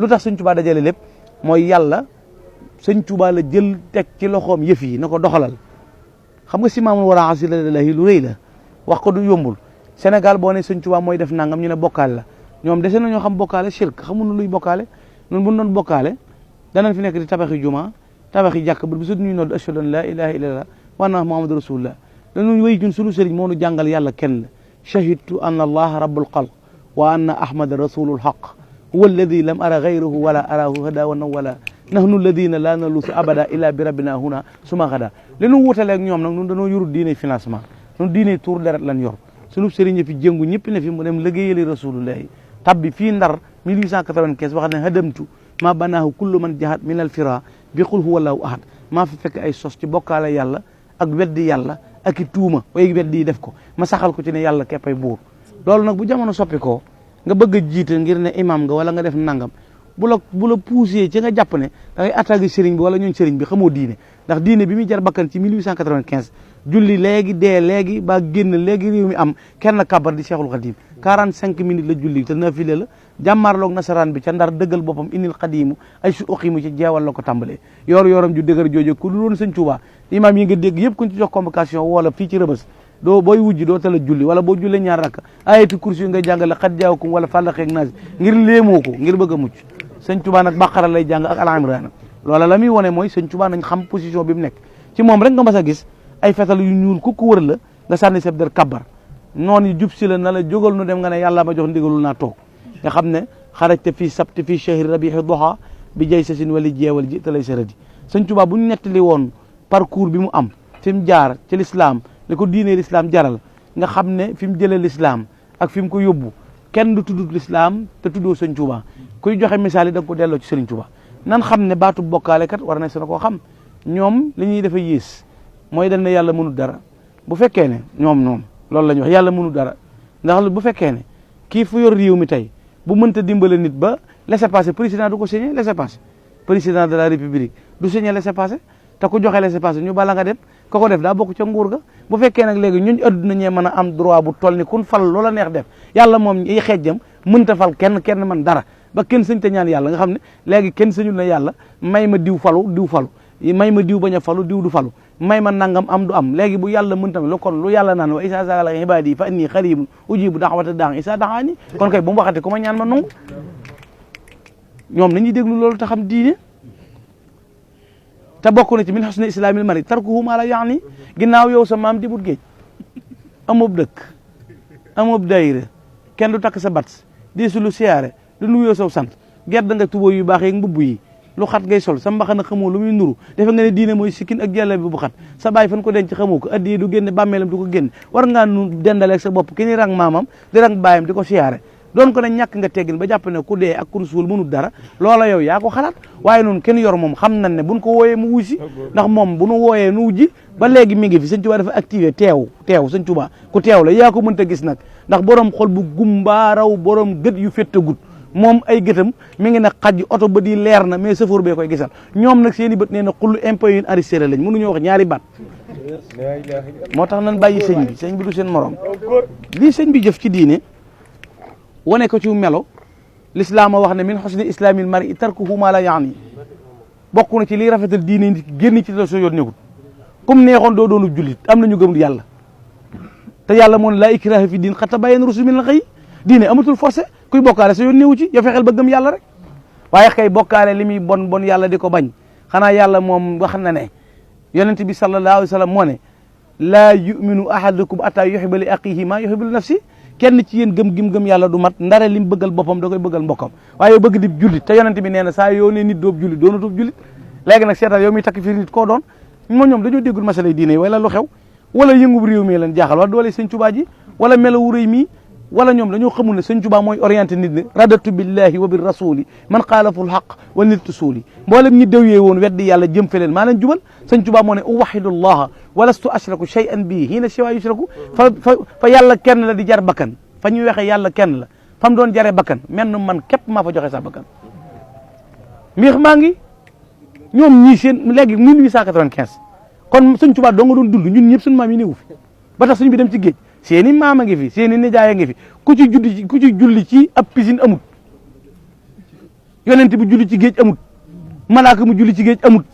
lu tax sëñ Tuubaa dajale lépp mooy yàlla sëñ Tuubaa la jël teg ci loxoom yëf yi na ko doxalal xam nga si maamul wara asilalahi lu rëy la wax ko du yombul Sénégal boo ne sëñ Tuubaa mooy def nangam ñu ne bokkaale la ñoom dese nañoo xam bokkaale shirk xamuñu luy bokkaale ñun bu ñu doon bokkaale danañ fi nekk di tabaxi juma tabaxi jàkk ba bisu ñuy nodd ashhadu an la ilaha illallah wa anna muhammadu rasulullah dañu wéy ñun sunu sëriñ moo nu jàngal yàlla kenn la shahidtu anna allaha rabbul xalq wa anna ahmada rasulul haq huwa alladi lam ara gayruhu wala arahu hada wa nawala nahnu alladina la nalusu abada illa bi rabbina huna suma xada li nu wutaleeg ñoom nag ñun dañoo yorul diine financement ñun diine tour deret lan yor sunu sëriñ fi jëngu ñëpp ne fi mu dem liggéeyali rasulullahi tabbi fii Ndar 1895 wax ne hadamtu ma banaahu kullu man jahat min al fira bi qul huwa allahu ahad maa fi fekk ay sos ci bokkaale yàlla ak weddi yàlla ak i tuuma way weddi yi def ko ma saxal ko ci ne yàlla keppay buur loolu nag bu jamono soppi ko nga bëgg a jiite ngir ne imam nga wala nga def nangam bu la poussé ci nga jàpp ne da ngay attaqué sëriñ bi wala ñooñ sëriñ bi xamoo diine ndax diine bi muy jar bakkan ci 1895 julli léegi dee léegi ba génn léegi réew mi am kenn kabar di Cheikhul Khadim 45 minutes la julli te nafile la jàmmaarloog nasaraan bi ca Ndar dëggal boppam inil xadimu ay su uqimu ci jeewal la ko tàmbalee yoram ju dëgër jooju ku dul woon sëñ Tuubaa imam yi nga dégg yëpp kuñ ci jox convocation wala fii ci Rëbës doo booy wujji doo tala julli wala boo jullee ñaar rakk ayatu kursi nga jàngale xat jaawakum wala fàllaxeeg naas ngir léemoo ko ngir bëgg a mucc sëñ Tuubaa nag Baqara lay jàng ak Al Imraan loola la muy wone mooy sëñ Tuubaa nañ xam position bi mu nekk ci moom rek nga mas a gis ay fetal yu ñuul ku wër la nga sànni seb der kabbar noonu yi jub si la na la jógal nu dem nga ne yàlla ma jox ndigalul naa toog nga xam ne xarajte fii sabti fii shahri rabihi duha bi jay sa sin wali jeewal ji te lay saradi sëñ Tuubaa bu ñu nettali woon parcours bi mu am fi mu jaar ci l'islam li ko diine l'islam jaral nga xam ne fi mu jëlee l'islam ak fi mu ko yóbbu kenn du tudd l'islam te tuddoo sëñ Tuubaa kuy joxe misaal yi da nga ko delloo ci sëriñ Tuubaa nan xam ne baatu bokkaale kat war na seen koo xam ñoom li ñuy defa yées mooy dañ ne yàlla mënul dara bu fekkee ne ñoom loolu la ñu wax yàlla mënul dara ndax bu fekkee ne kii fu yor réew mi tey bu mënta dimbale nit ba laissez-passer président du ko signé laissez-passer président de la république du signé laissez-passer te ku joxe laissez-passer ñu bala nga dem ka ko def daa bokk ca nguur ga bu fekkee nag léegi ñun adduna ñee mën a am droit bu toll ni kun fal loola neex def yàlla moom yi xeejjam mënta fal kenn man dara ba kenn sëñ te ñaan yàlla nga xam ne léegi kenn sëñul na yàlla may ma diw falu may ma diw bañ a falu diw du falu may ma nangam am du am léegi bu yàlla mënta lu kon lu yàlla naan wa isa sa'alaka ibadi fa inni qaribun ujibu da'wata da'i isa da'ani kon kay bu mu waxati ku ma ñaan ma nangu ñoom nañuy déglu loolu te xam diine te bokk na ci min husni islamil mari tarkuhu ma la yaani ginnaaw yow sa maam dibut géej amub dëkk amub dayre kenn du takk sa bat di su lu siyaare du nuyoo saw sant gedd nga tubóo yu baax yeeg mbubb yi lu xat ngay sol sa mbaxana xamoo lu muy nuru defe nga ne diine mooy sikkin ak jàlla bi bu xat sa baay fan ko denc xamoo ko addiye du génne bàmmeelam du ko génne war ngaa nu dendaleeg sa bopp ki ni rang maamam di rang baayam di ko siyaare doon ko ne ñàkk nga teggin ba jàpp ne ku dee ak ku suul mënul dara loola yow yaa ko xalaat waaye noonu kenn yor moom xam nañ ne buñ ko wooyee mu wuy si ndax moom bu nu wooyee nu wujji ba léegi mi ngi fi sëñ Tuubaa dafa activé teew sëñ Tuubaa ku teew la yaa ko mënta gis nag ndax borom xol bu gumbaaraw borom gët yu fettagut moom ay gëtam mi ngi ne xaj oto ba di leer na mais chauffeur bee koy gisal ñoom nag seen i bët nee na xullu impôt yu arrêté lañ mënuñoo wax ñaari baat moo tax nañ bàyyi sëñ bi du seen morom lii sëñ bi jëf ci diine wane ko ci melo l'islam wax ne min husni islamil mar'i tarkuhu ma la yaani bokk na ci liy rafetal diine nit génn ci la soo yoon nekkul comme neexoon doo doonu jullit am nañu gëm yàlla te yàlla moo ne laa ikraha fi diin qad tabayyana rushdu minal ghayy diine amatul forcé kuy bokkaale sa yoon néewu ci yow fexeel ba gëm yàlla rek waaye kay bokkaale li muy bon yàlla di ko bañ xanaa yàlla moom wax na ne yonent bi sallallahu alayhi wa sallam moo ne laa yuminu ahadukum ataa yuhibba li aqihi ma yuhibbu li nafsi kenn ci yéen gëm yàlla du mat ndare lim bëggal boppam da koy bëggal mbokkam waaye bëgg di jullit te yonent bi nee na saa yoo ne nit doob jullit doonatoob jullit léegi nag seetal yow mi takk fii nit koo doon ñoom dañoo déggul masalay diine yi wala lu xew wala yëngub réew mi leen jaaxal wala doole sëñ Tuubaa ji wala melawu rëy mii wala ñoom dañoo xamul ne sëñ Tuubaa mooy orienté nit ñi radatu billahi wa bir rasuli man xaalaful xaq wa nittu suuli mboolem ñi déwyee woon weddi yàlla jëm feleen maa leen jubal sëñ Tuubaa moo ne uwahidullaha walastu ashraku shay'an bii hiina siwa yushraku fa yàlla kenn la di jar bakkan fa ñuy waxee yàlla kenn la fa mu doon jaree bakkan menn man képp maa fa joxe sa bakkan mbiix maa ngi ñoom ñii seen léegi 1895 kon sëñ Tuubaa doo nga doon dund ñun ñëpp suñu maam yi néewu fi ba tax suñu bi dem ci géej seeni maama ngi fi seeni nijaay ngi fi ku ci julli ci ab piscine amut yonent bi julli ci géej amut malaaka mu julli ci géej amut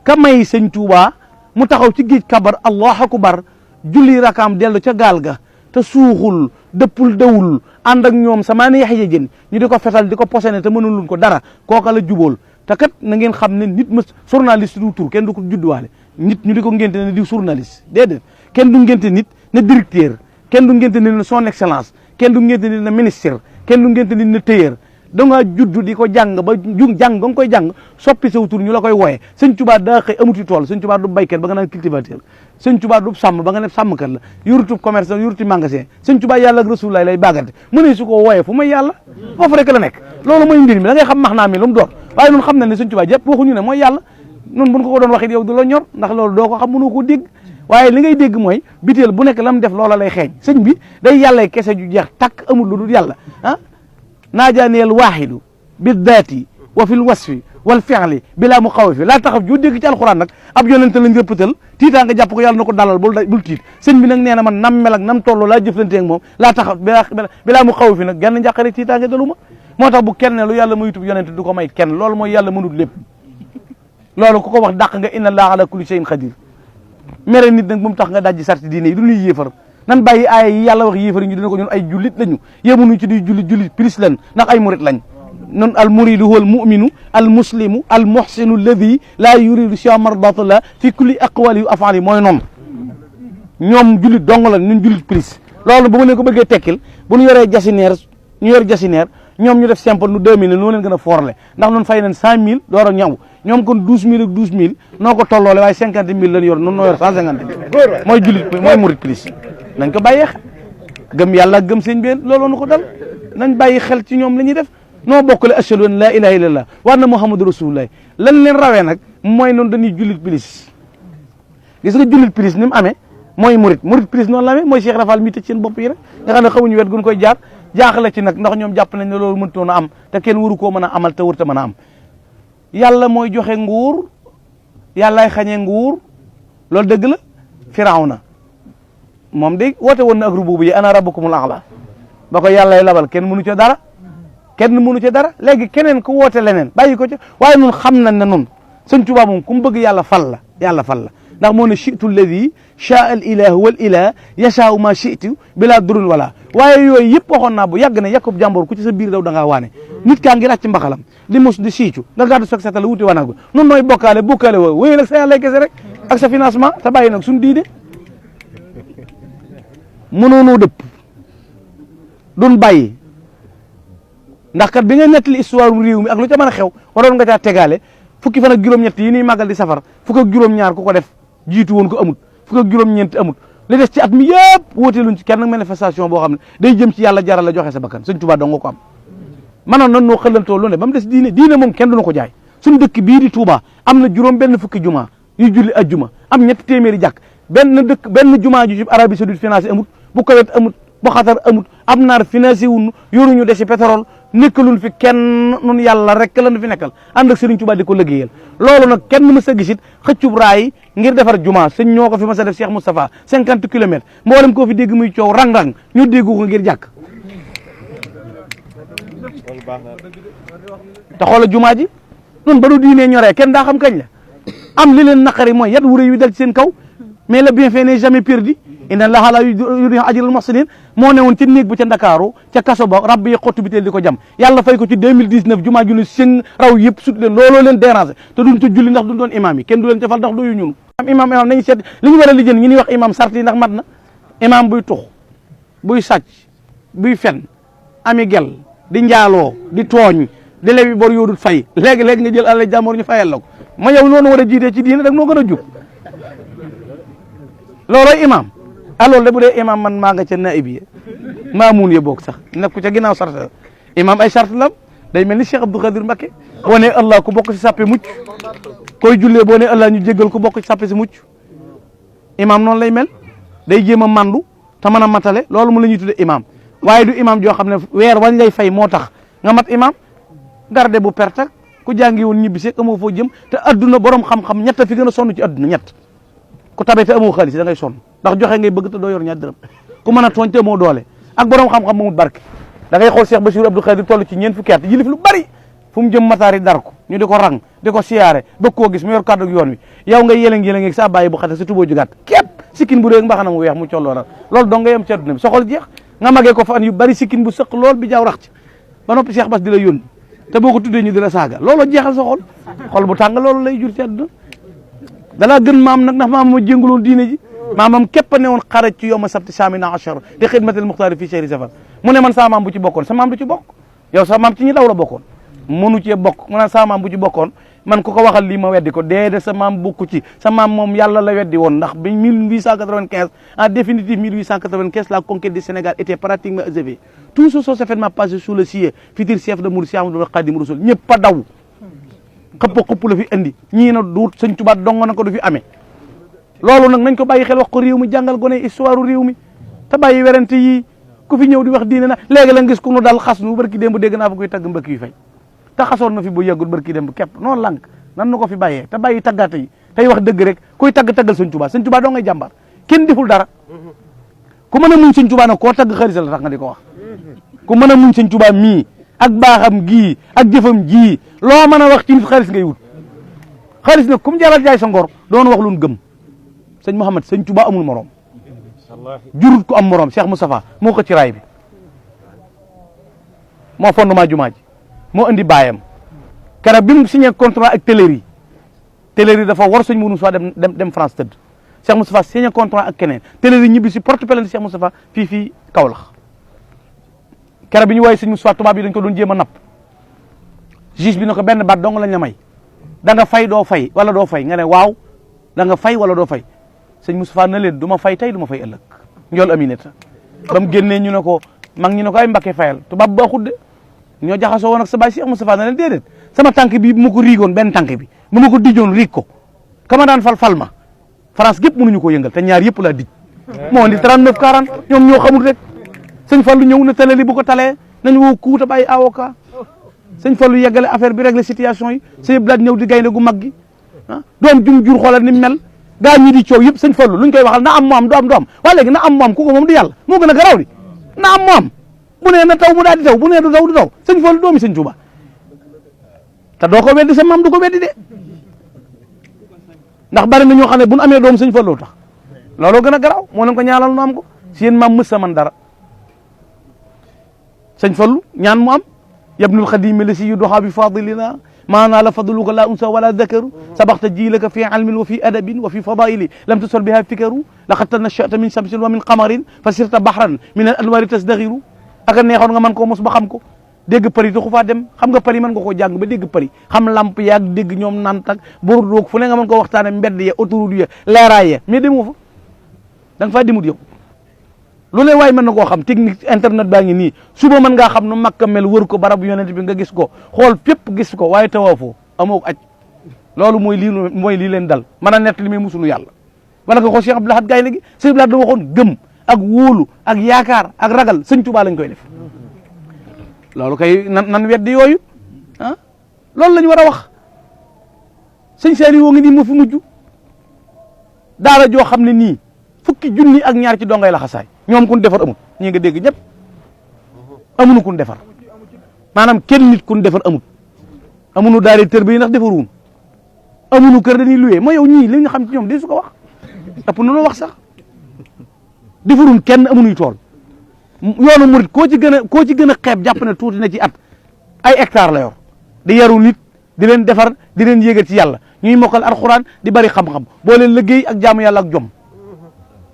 ka may sëñ Tuubaa mu taxaw ci géej kabar allahu akbar julli rakaam dellu ca gaal ga te suuxul dëppul dawul ànd ak ñoom sama ne yax jën ñu di ko fetal di ko posene te mënuluñ ko dara kooka la jubóol te kat na ngeen xam ne nit ma journaliste du tur kenn du ko judduwaale nit ñu di ko ngénte ne di journaliste déedéet kenn du ngénte nit ne directeur kenn du ngénte nit ne son excellence kenn du ngénte nit ne ministre kenn du ngénte nit ne tailleur da ngaa juddu di ko jàng ba jàng nga koy jàng soppi saw tur ñu la koy wooye sëñ Tuubaa daa xëy amuti tool sëñ Tuubaa du baykat ba nga naan cultivateur sëñ Tuubaa du sàmm ba nga ne sàmmkat la yorutub commerce yoruti magasin sëñ Tuubaa yàlla ak Rasulullaah lay bàggante mu ne su ko wooyee fu may yàlla foofu rek la nekk loolu mooy mbir mi da ngay xam max naa mi lu mu doon waaye nun xam na ne sëñ Tuubaa jëpp waxuñu ne mooy yàlla nun buñ ko doon waxit yow du la ñor ndax loolu doo ko xam mënoo ko dégg waaye li ngay dégg mooy biteel bu nekk lam def loola lay xeeñ sëñ bi day yàlla kese ju jeex takk amul lu dul yàlla ah naajaaneel waaxidu bi daati wa fil wasfi wal fi'li bilaa mu xaw fi laa taxaf joo dégg ci alxuraan nag ab yonente lañ rëppatal tiitaa nga jàpp ko yàlla na ko dalal bul tiit sëñ bi nag nee na man nam mel ak nam toll laa jëflante ak moom laa taxaf bilaa mu xaw fi nag genn njàqare tiitaa nga daluma moo tax bu kenn lu yàlla mayutub yonente du ko may kenn loolu mooy yàlla mënut lépp loolu ku ko wax dàq nga inna allaha ala kulli shay'in qadir mere nit nag bu mu tax nga dajji sarti diine yi du ñuy yéefar nan bàyyi aaya yi yàlla wax yéefar yi ñu dina ko ñun ay jullit lañu yemunuñ ci di jullit plus lan ndax ay murit lañ non al muridu huwa al muminu al muslimu al muhsinu alladi laa yuridu siwa mardatallah fi kulli aqwali wa afali mooy noonu ñoom jullit dong la ñun jullit plus loolu bu ma leen ko bëggee tekkil bu ñu yoree jasineer ñu yor jasineer ñoom ñu def simple nu 2000 noo leen gën a forle ndax noonu fay nañ 100000 door a ñaw ñoom kon 12000 ak 12000 noo ko tolloole waaye 50000 lañ yor noonu noo yor 150 mooy jullit mooy murit plus nañ ko bàyyee xel gëm yàlla gëm sëñ bi looloo nu ko dal nañ bàyyi xel ci ñoom la ñuy def noo bokkale ashhadu an laa ilaha illallah wa anna muhammadu rasulullah lan leen rawee nag mooy noonu dañuy jullit plus gis nga jullit plus ni mu amee mooy murit plus noonu la amee mooy Cheikh Rafal mi tëj seen bopp yi rek nga xam ne xamuñu wet gun koy jaar jaaxle ci nag ndax ñoom jàpp nañ ne loolu mënutoon a am te kenn waru koo mën a amal te warut a mën a am yàlla mooy joxe nguur yàllaay xañee nguur loolu dëgg la Firawna moom de woote woon na ak rububu yi ana rabbukumul a'la ba ko yàllay labal kenn mënu ca dara kenn mënu ca dara léegi keneen ku woote leneen bàyyi ko ca waaye nun xam nañ ne nun sëñ Tuubaa moom ku mu bëgg yàlla fal la ndax moo ne chitu alladi chaa al ilahu wal ilah yashaau ma chitu bila durun wala waaye yooyu yëpp waxoon naa bu yàgg ne yakub jàmbor ku ci sa biir daw da ngaa waane nit kaa ngi ràcc mbaxalam di mus di siicu nga gàddu soog setala wuti wanaagu nun nooy bokkaale woo wéy nag sa yàlla kese rek ak sa financement te bàyyi nag suñu diine mënoonoo dëpp duñ bàyyi ndax kat bi nga nettali histoire réew mi ak lu ca mën a xew waroon nga caa tegaale fukki fan ak juróom-ñett yi ñuy màggal di safar fukk ak juróom-ñaar ku ko def jiitu woon ko amut fukk ak juróom-ñeent amut li des ci at mi yëpp wóoteeluñ ci kenn nag manifestation boo xam ne day jëm ci yàlla jaral la joxe sa bakkan sëñ Touba dong nga ko am manoon nan noo xëlantoo lu ne ba mu des diine moom kenn duñu ko jaay suñu dëkk bii di Touba am na juróom benn fukki juma yu julli ajjuma am ñetti téeméeri jàkk benn juma ju ci Arabie Saoudite financé amut bu Koweït amut bu Xatar amut am naar financé wuñu yoruñu desi pétrole nekkaluñ fi kenn nun yàlla rek lañu fi nekkal ànd ak Serigne Touba di ko liggéeyal loolu nag kenn mës a gisit xëccub raay ngir defar juma sëñ ñoo ko fi mës a def Cheikh Moustapha 50 kilomètres mboolem koo fi dégg muy coow rang-rang ñu déggu ko ngir jàkk te xoola jumaa ji nun ba nu diinee ñoree kenn daa xam kañ la am li leen naqari mooy yat wuré yu dal ci seen kaw mais le bienfait n'est jamais perdu inna allaha la yudi'u ajral muhsinin moo ne woon ci néeg ba ca Ndakaaru ca kaso ba rabbi yi xottu bi teel di ko jam yàlla fay ko ci 2019 jumaa ju ne seen raw yëpp sut leen looloo leen déranger te duñ ko julli ndax duñ doon imam yi kenn du leen defal ndax doyu ñun imam nañu seet li ñu war a lijjën ñi ñuy wax imam sart yi ndax mat na imam buy tux buy sàcc buy fen ami gel di njaaloo di tooñ di lebi bor yoodut fay léegi-léegi nga jël àlla jàmmoor ñu fayal la ko ma yow noonu war a jiitee ci diine dag noo gën a jub loolooy imam loolu de bu dee imam man maa nga ca naib yi maamuun ye boog sax nekku ca ginnaaw sart imam ay sart lam day mel ni Cheikh Abdou Khadir Mbacké boo nee allah ku bokk ci sàppe mucc koy jullee boo nee allah ñu jéggal ku bokk ci sàppe si mucc imam noonu lay mel day jéem a mandu te mën a matale loolu mu la ñuy tudde imam waaye du imam joo xam ne weer wañ lay fay moo tax nga mat imam garde bu perte ku jàngi woon ñibbi see amoo foo jëm te adduna borom xam-xam ñett fi gën a sonn ci adduna ñett ku tabe te amoo xaalis da ngay sonn ndax joxe ngay bëgg te doo yor ñaar dërëm ku mën a tooñ te amoo doole ak borom xam-xam mamut barke da ngay xool Cheikh Bassirou Abdou Khadir toll ci ñeent fukki at yilif lu bari fu mu jëm mataari dar ko ñu di ko rang di ko siyaare bëgg koo gis mu yor kàddu yoon wi yow nga yëlëng-yëlëng sa bàyyi bu xate sa tuboo ju gàtt képp sikkin bu réeg mbaxana mu weex mu colloo la loolu dong nga yem ci àdduna bi soxol jeex nga magee ko fan yu bari sikkin bu sëq lool bi jaaw rax ci ba noppi Cheikh Bass di la yónni te boo ko tuddee ñu di la saaga loolu jeexal sa xol bu tàng loolu lay jur ci àdduna dalaa gën maam nag ndax maam ma jénguloon diine ji maamam képp a ne woon xaraj ci yowma sabti samina achar te xidmatil muxtaari fii chehri safar mu ne man sa maam bu ci bokkoon sa maam du ci bokk yow sa maam ci ñi daw la bokkoon mënu cee bokk mu naan sa maam bu ci bokkoon man ku ko waxal lii ma weddi ko déedéet sa maam bokku ci sa maam moom yàlla la weddi woon ndax bi 1895 en définitive 1895 la conquête du Sénégal était pratiquement achevée tout ce sont événements passés sous le ciel futur chef de Mouride Cheikh Ahmadou Khadim Rassoul ñëpp a daw xëpp la fi indi ñii na duut Sëñ Tuubaa dong na ko du fi amee loolu nag nañ ko bàyyi xel wax ko réew mi jàngal gone histoire réew mi te bàyyi werante yi ku fi ñëw di wax diine na léegi la gis ku nu dal xas nu barki démb dégg naa fa koy tagg mbëkk yu fay te xasoon na fi bu yàggul barki démb képp noonu lànk nan nu ko fi bàyyee te bàyyi taggaate yi tey wax dëgg rek kuy taggal Sëñ Tuubaa doo ngay jàmbar kenn deful dara ku mën a muñ Sëñ Tuubaa nag koo tagg xarit la tax nga di ko wax ku mën a muñ Sëñ Tuubaa mii ak baaxam gii ak jëfam jii loo mën a wax ci nit xaalis ngay wut xaalis nag comme jaral jaay sa ngor doon wax lu gëm sëñ Mouhamed Sëñ Tuubaa amul morom jurut ko am morom Cheikh Moustapha moo ko ci raay bi moo fondement jumaa ji moo indi baayam keroog bi mu signé contrat ak Téléri dafa war sëñ Moustapha dem France tëdd Cheikh Moustapha signé contrat ak keneen Téléri ñibbi si porte plainte Cheikh Moustapha fii Kaolack keroog bi ñu woowee sëñ Moustapha tubaab yi dañ ko doon jéem a napp juge bi ne ko benn baat dong lañ la may da nga fay doo fay wala doo fay nga ne waaw da nga fay wala doo fay sëñ Moustapha na leen du ma fay tey du ma fay ëllëg njool Aminata ba mu génnee ñu ne ko mag ñu ne ko ay Mbakke fayal tubaab baaxut de ñoo jaxasoo woon ak sa baay Cheikh Moustapha na leen déedéet sama tànk bi bu ma ko riigoon benn tànk bi bu ma ko dijoon riig ko kama daan fal ma France gépp mënuñu ko yëngal te ñaar yëpp laa dij moo indi 39 40 ñoom ñoo xamul rek sëñ Fallu ñëw na tale li bu ko talee nañ woo kuuta bàyyi avocat sëñ Fallu yeggale affaire bi régler situation yi sëñ Blaat ñëw di gaynde gu mag gi doom jum jur xoolal ni mel gaa ñi di coow yëpp sëñ Fallu luñ koy waxal na am mu am du am du am waaye léegi na am mu am ku ko moom du yàlla moo gën a garaaw di na am mu am bu nee na taw mu daal di taw bu nee du taw du taw sëñ Fallu doomi sëñ Tuuba te doo ko weddi sa maam du ko weddi de ndax bari na ñoo xam ne bu nu amee doom sëñ Fallu tax looloo gën a garaaw moo leen ko ñaanal nu am ko si yéen maam mës sa man dara sëñ Fallu ñaan mu am yabnul xadimi la si yu doxaa bi fadilina maanaa la fadluka la unsa wala dakaru sabaxta jiilaka fi ilmin wa fi adabin wa fi fadaili lam tusor biha fikaru laqad tanashata min shamsin wa min qamarin fa sirta bahran min al anwari tasdaxiru aka neexoon nga mën koo mos ba xam ko dégg përi taxu faa dem xam nga përi mën nga koo jàng ba dégg përi xam lamp yaag dégg ñoom nantak bordoog fu ne nga mën koo waxtaane mbedd ya autoroute ya leeraay ya mais demoo fa da nga faa demut yow lu ne waay mën na koo xam technique internet baa ngi nii suba mën ngaa xam nu Makka mel wër ko barab yonent bi nga gis ko xool fépp gis ko waaye tawaafoo amoo aj loolu mooy lii leen dal mën a nett li muy musulu yàlla wala nga xool Cheikh Abdou Lahad Gaynde gi Cheikh Abdou Lahad da waxoon gëm ak wóolu ak yaakaar ak ragal sëñ Tuubaa lañ koy def loolu kay nan weddi yooyu ah loolu lañ war a wax sëñ Saliou woo ngi nii moo fi mujj daara joo xam ne nii fukki junni ak ñaar ci dongay la xasaay ñoom kun defar amut ñi nga dégg ñëpp amuñu kun defar maanaam kenn nit kun defar amut amuñu daari tër bi ndax defaruwun amuñu kër dañuy luwee ma yow ñii li nga xam ci ñoom di su ko wax ëpp na loo wax sax defarun kenn amuñuy tool yoonu murit koo ci gën a xeeb jàpp ne tuuti na ci at ay hectare la yor di yaru nit di leen defar di leen yéegal ci yàlla ñuy mokkal alxuraan di bari xam-xam boo leen liggéey ak jaamu yàlla ak jom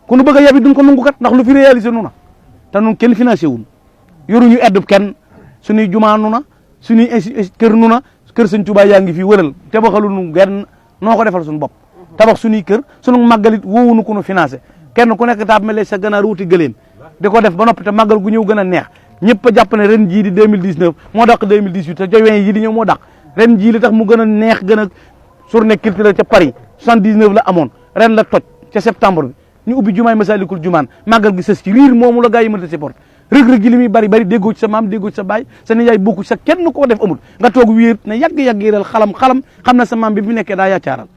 ku nu bëgg a yabi duñ ko nungu kat ndax lu fi réalisé nu na te nun kenn financé wun yoruñu eddub kenn suñuy jumaa nu na suñuy kër nu na kër sëñ Tuubaa yaa ngi fii wëral tabaxalu nu genn noo ko defal suñu bopp tabax suñuy kër suñu màggalit woowunu ku nu financé kenn ku nekk taab mele sa ganaar wuti gëléem di ko def ba noppi te màggal gu ñëw gën a neex ñëpp a jàpp ne ren jii di 2019 moo dàq 2018 te jowen yi di ñëw moo dàq ren jii li tax mu gën a neex gën a journée culturelle ca Paris 79 la amoon ren la toj ca septembre bi ñu ubbi jumaay Masalikul Jumaan màggal gi sës ci riir moomu la gaa yi mënta supporté rëg-rëg gi li muy bari bari déggoo ci sa maam déggoo ci sa baay sa nijaay bokku sa kenn koo def amul nga toog wéer ne yàgg-yàgg yéeral xalam xam na sa maam bi bu nekkee daa yaacaaral